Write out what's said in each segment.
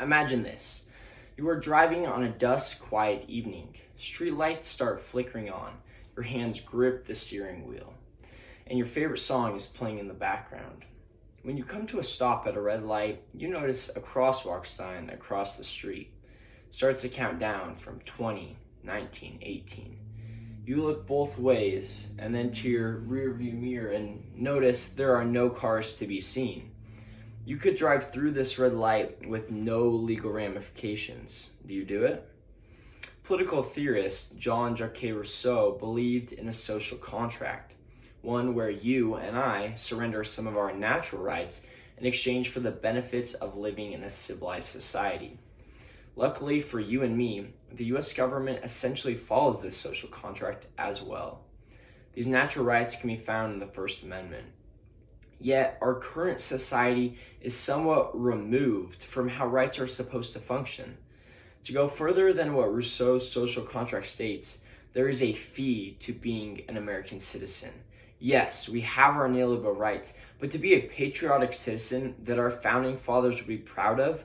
Imagine this. You are driving on a dusk, quiet evening. Street lights start flickering on. Your hands grip the steering wheel. And your favorite song is playing in the background. When you come to a stop at a red light, you notice a crosswalk sign across the street. It starts to count down from 20, 19, 18. You look both ways and then to your rearview mirror and notice there are no cars to be seen. You could drive through this red light with no legal ramifications. Do you do it? Political theorist Jean-Jacques Rousseau believed in a social contract, one where you and I surrender some of our natural rights in exchange for the benefits of living in a civilized society. Luckily for you and me, the US government essentially follows this social contract as well. These natural rights can be found in the First Amendment. Yet our current society is somewhat removed from how rights are supposed to function. To go further than what Rousseau's social contract states, there is a fee to being an American citizen. Yes, we have our inalienable rights, but to be a patriotic citizen that our founding fathers would be proud of,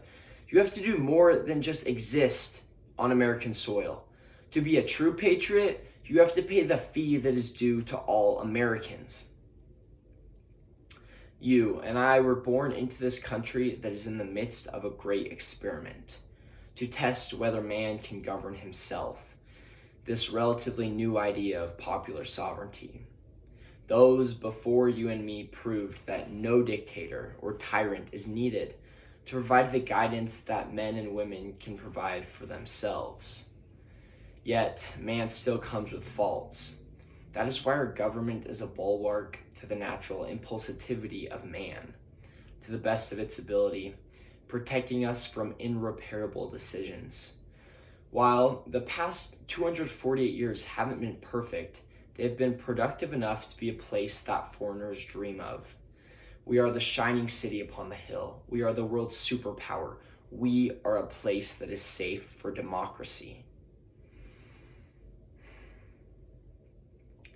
you have to do more than just exist on American soil. To be a true patriot, you have to pay the fee that is due to all Americans. You and I were born into this country that is in the midst of a great experiment to test whether man can govern himself, this relatively new idea of popular sovereignty. Those before you and me proved that no dictator or tyrant is needed to provide the guidance that men and women can provide for themselves. Yet, man still comes with faults. That is why our government is a bulwark to the natural impulsivity of man, to the best of its ability, protecting us from irreparable decisions. While the past 248 years haven't been perfect, they have been productive enough to be a place that foreigners dream of. We are the shining city upon the hill. We are the world's superpower. We are a place that is safe for democracy.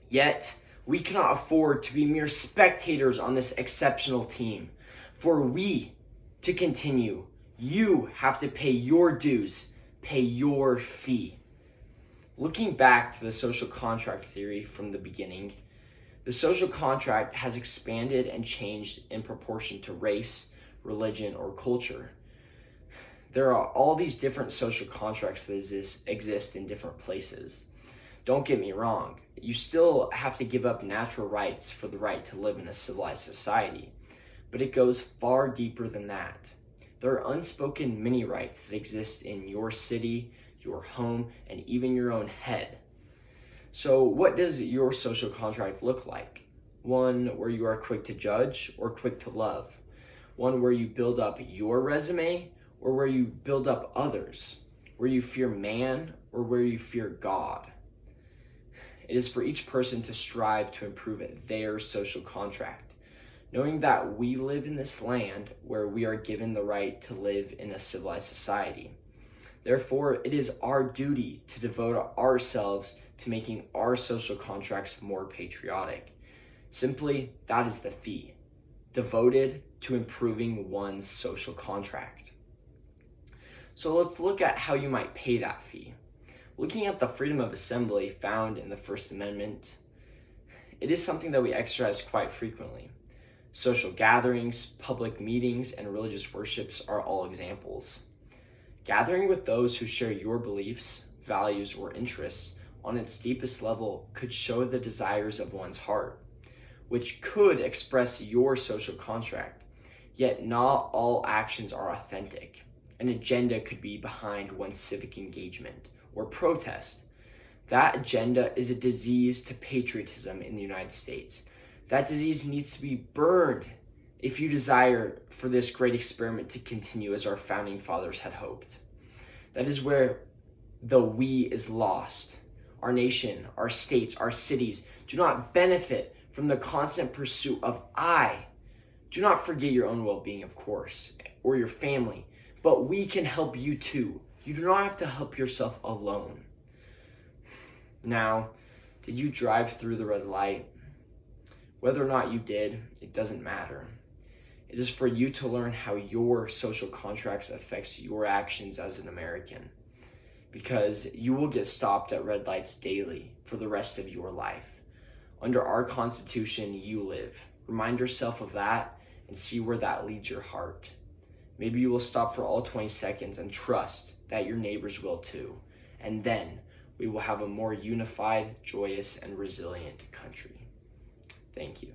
Yet, we cannot afford to be mere spectators on this exceptional team. For we to continue, you have to pay your dues, pay your fee. Looking back to the social contract theory from the beginning, the social contract has expanded and changed in proportion to race, religion, or culture. There are all these different social contracts that exist in different places. Don't get me wrong, you still have to give up natural rights for the right to live in a civilized society, but it goes far deeper than that. There are unspoken mini rights that exist in your city, your home, and even your own head. So what does your social contract look like? One where you are quick to judge or quick to love? One where you build up your resume or where you build up others? Where you fear man or where you fear God? It is for each person to strive to improve their social contract, knowing that we live in this land where we are given the right to live in a civilized society. Therefore, it is our duty to devote ourselves to making our social contracts more patriotic. Simply, that is the fee, devoted to improving one's social contract. So let's look at how you might pay that fee. Looking at the freedom of assembly found in the First Amendment, it is something that we exercise quite frequently. Social gatherings, public meetings, and religious worships are all examples. Gathering with those who share your beliefs, values, or interests on its deepest level could show the desires of one's heart, which could express your social contract. Yet not all actions are authentic. An agenda could be behind one's civic engagement or protest. That agenda is a disease to patriotism in the United States. That disease needs to be burned if you desire for this great experiment to continue as our founding fathers had hoped. That is where the we is lost. Our nation, our states, our cities do not benefit from the constant pursuit of I. Do not forget your own well-being, of course, or your family, but we can help you too. You do not have to help yourself alone. Now, did you drive through the red light? Whether or not you did, it doesn't matter. It is for you to learn how your social contracts affects your actions as an American, because you will get stopped at red lights daily for the rest of your life. Under our Constitution, you live. Remind yourself of that and see where that leads your heart. Maybe you will stop for all 20 seconds and trust that your neighbors will too. And then we will have a more unified, joyous, and resilient country. Thank you.